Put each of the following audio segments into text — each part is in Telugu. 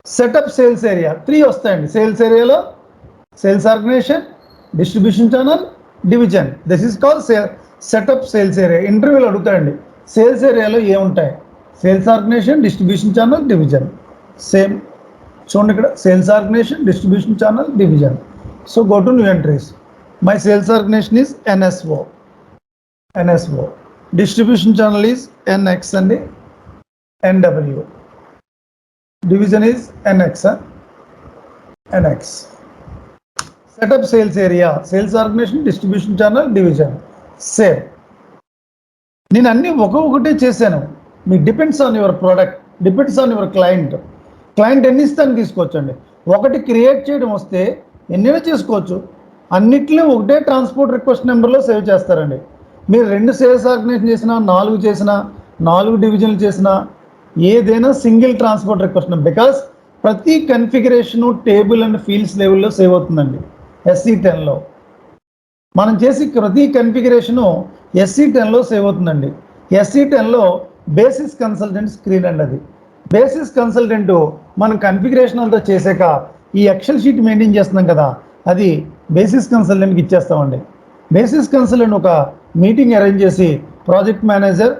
సెటప్ సేల్స్ ఏరియా 3 వస్తాయండి. సేల్స్ ఏరియాలో sales organization, distribution channel, division. This is called setup sales area. ఇంటర్వ్యూలో అడుగుతాయండి సేల్స్ ఏరియాలో ఏముంటాయి? Sales organization, distribution channel, division. Same చూడండి ఇక్కడ sales organization, distribution channel, division. So go to new entries. My sales organization is NSO. Distribution channel is NX and NW. Division is NX. Set up sales area, sales organization, distribution channel, division. Same. నేను అన్నీ ఒక్కొక్కటే చేశాను. మీకు depends on your product, depends on your client. Client ఎన్ని ఇస్తాను తీసుకోవచ్చండి. ఒకటి క్రియేట్ చేయడం వస్తే ఎన్నైనా చేసుకోవచ్చు. అన్నిట్లో ఒకటే ట్రాన్స్పోర్ట్ రిక్వెస్ట్ నెంబర్లో సేవ్ చేస్తారండి. మీరు 2 సేల్స్ ఆర్గనైజేషన్ చేసినా, 4 చేసినా, 4 డివిజన్లు చేసినా ఏదైనా single transport request number. Because ప్రతి కన్ఫిగరేషను టేబుల్ అండ్ ఫీల్డ్స్ లెవెల్లో సేవ్ అవుతుందండి. SE10లో మనం చేసి ప్రతి కన్ఫిగరేషను SE10లో సేవ్ అవుతుందండి. SE10లో బేసిస్ కన్సల్టెంట్ స్క్రీన్ అండి. అది బేసిస్ కన్సల్టెంట్ మనం కన్ఫిగరేషన్ అంతా చేసాక ఈ ఎక్సెల్ షీట్ మెయింటైన్ చేస్తున్నాం కదా, అది బేసిస్ కన్సల్టెంట్కి ఇచ్చేస్తామండి. బేసిస్ కన్సల్టెంట్ ఒక మీటింగ్ అరేంజ్ చేసి ప్రాజెక్ట్ మేనేజర్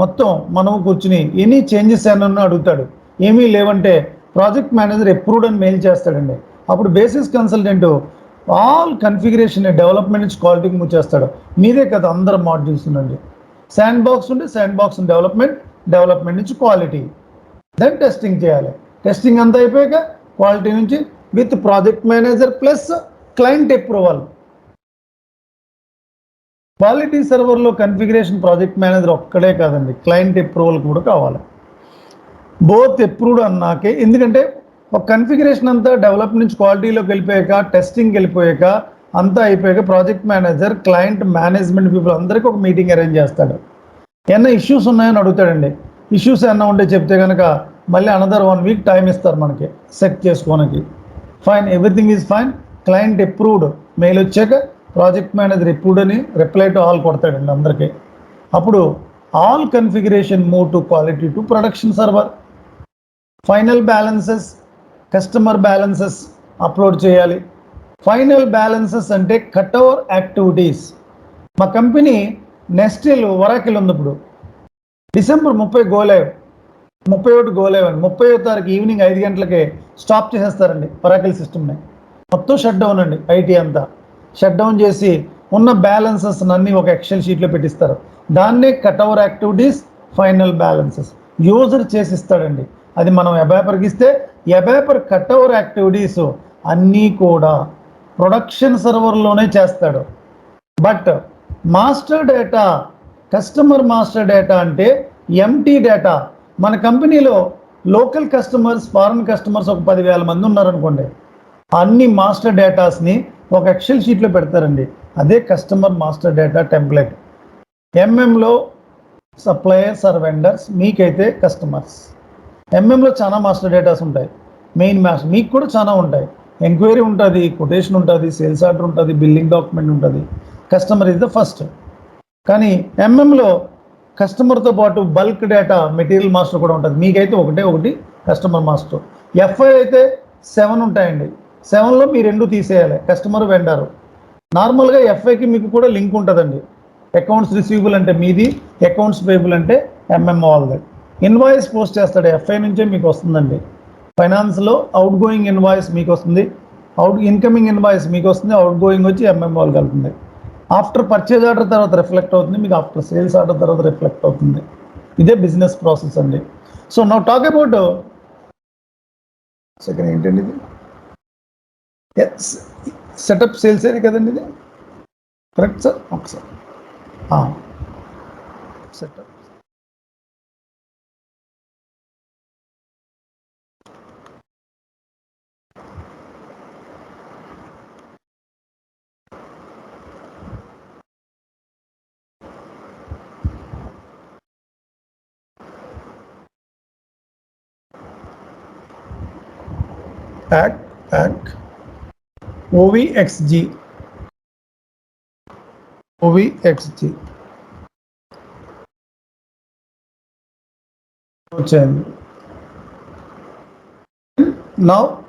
మొత్తం మనం కూర్చుని ఎనీ చేంజెస్ ఏమన్నా అడుగుతాడు. ఏమీ లేవంటే ప్రాజెక్ట్ మేనేజర్ అప్రూవ్డ్ అని మెయిల్ చేస్తాడండి. అప్పుడు basis consultant all configuration development నుంచి క్వాలిటీకి మూవ్ చేస్తాడు. మీదే కదా అందరు మాడ్యూల్స్ ఉందండి. శాండ్ బాక్స్ ఉంటే శాండ్ బాక్స్ డెవలప్మెంట్ నుంచి క్వాలిటీ, దెన్ టెస్టింగ్ చేయాలి. టెస్టింగ్ అంతా అయిపోయాక క్వాలిటీ నుంచి with project manager plus client approval. Quality సర్వర్లో కన్ఫిగరేషన్ ప్రాజెక్ట్ మేనేజర్ ఒక్కడే కాదండి, క్లయింట్ అప్రూవల్ కూడా కావాలి. బోత్ అప్రూవ్డ్ అన్నాకే, ఎందుకంటే ఒక కన్ఫిగరేషన్ అంతా డెవలప్ నుంచి క్వాలిటీలోకి వెళ్ళిపోయాక, టెస్టింగ్కి వెళ్ళిపోయాక, అంతా అయిపోయాక project manager client management people అందరికీ ఒక మీటింగ్ అరేంజ్ చేస్తాడు. ఏమన్నా ఇష్యూస్ ఉన్నాయని అడుగుతాడండి. ఇష్యూస్ ఏమన్నా ఉంటే చెప్తే కనుక మళ్ళీ అనదర్ 1 వీక్ టైం ఇస్తారు మనకి సెట్ చేసుకోవడానికి. Fine, everything is fine, client approved mail వచ్చాక ప్రాజెక్ట్ మేనేజర్ అప్రూవ్డ్ అని రిప్లై టు ఆల్ కొడతాడండి అందరికీ. అప్పుడు all configuration move to quality to production server. Final balances, customer balances upload చేయాలి. ఫైనల్ బ్యాలెన్సెస్ అంటే కట్ ఓవర్ యాక్టివిటీస్. మా కంపెనీ నెస్టిల్ వరాకిల్ ఉంది. ఇప్పుడు డిసెంబర్ 30 గోలైవ్, 31 గోలైవ్ అని 30వ తారీఖు ఈవినింగ్ 5 గంటలకే స్టాప్ చేసేస్తారండి వరాకిల్ సిస్టమ్ని. మొత్తం షట్ డౌన్ అండి. ఐటీ అంతా షట్ డౌన్ చేసి ఉన్న బ్యాలెన్సెస్ అన్నీ ఒక ఎక్సెల్ షీట్లో పెట్టిస్తారు. దాన్నే cut over activities, final balances user చేసిస్తాడండి. అది మనం ఎబాపర్కి ఇస్తే ఎబాపర్ కట్ ఓవర్ యాక్టివిటీస్ అన్నీ కూడా ప్రొడక్షన్ సర్వర్లోనే చేస్తాడు. But master data, customer master data అంటే ఎంటీ డేటా. మన కంపెనీలో లోకల్ కస్టమర్స్, ఫారెన్ కస్టమర్స్ ఒక 10,000 మంది ఉన్నారనుకోండి. అన్ని మాస్టర్ డేటాస్ని ఒక ఎక్సెల్ షీట్లో పెడతారండి. అదే కస్టమర్ మాస్టర్ డేటా టెంప్లెట్. ఎంఎంలో సప్లయర్స్ ఆర్ వెండర్స్, మీకైతే కస్టమర్స్. ఎంఎంలో చాలా మాస్టర్ డేటాస్ ఉంటాయి. మెయిన్ మాస్టర్ మీకు కూడా చాలా ఉంటాయి. ఎంక్వైరీ ఉంటుంది, కొటేషన్ ఉంటుంది, సేల్స్ ఆర్డర్ ఉంటుంది, బిల్లింగ్ డాక్యుమెంట్ ఉంటుంది. Customer is the first. కానీ ఎంఎంలో కస్టమర్తో పాటు బల్క్ డేటా, మెటీరియల్ మాస్టర్ కూడా ఉంటుంది. మీకైతే ఒకటి కస్టమర్ మాస్టర్. ఎఫ్ఐ అయితే 7 ఉంటాయండి. 7లో మీ 2 తీసేయాలి, కస్టమర్ వెండర్. నార్మల్గా ఎఫ్ఐకి మీకు కూడా లింక్ ఉంటుందండి. అకౌంట్స్ రిసీవబుల్ అంటే మీది, అకౌంట్స్ పేయబుల్ అంటే ఎంఎం వాళ్ళది. ఇన్వాయిస్ పోస్ట్ చేస్తాడు, ఎఫ్ఐ నుంచే మీకు వస్తుందండి. ఫైనాన్స్లో అవుట్ గోయింగ్ ఇన్వాయిస్ మీకు వస్తుంది, ఇన్కమింగ్ ఇన్వాయిస్ మీకు వస్తుంది, అవుట్ గోయింగ్ వచ్చి ఎంఎం వాళ్ళకి వెళ్తుంది. ఆఫ్టర్ పర్చేజ్ ఆర్డర్ తర్వాత రిఫ్లెక్ట్ అవుతుంది, మీకు ఆఫ్టర్ సేల్స్ ఆర్డర్ తర్వాత రిఫ్లెక్ట్ అవుతుంది. ఇదే బిజినెస్ ప్రాసెస్ అండి. So now talk about second ఏంటండి ఇది సెటప్ సేల్స్ ఏరియా కదండి ఇది, కరెక్ట్ సార్? ఒకసారి సెటప్ OVXG వచ్చాయండి. Now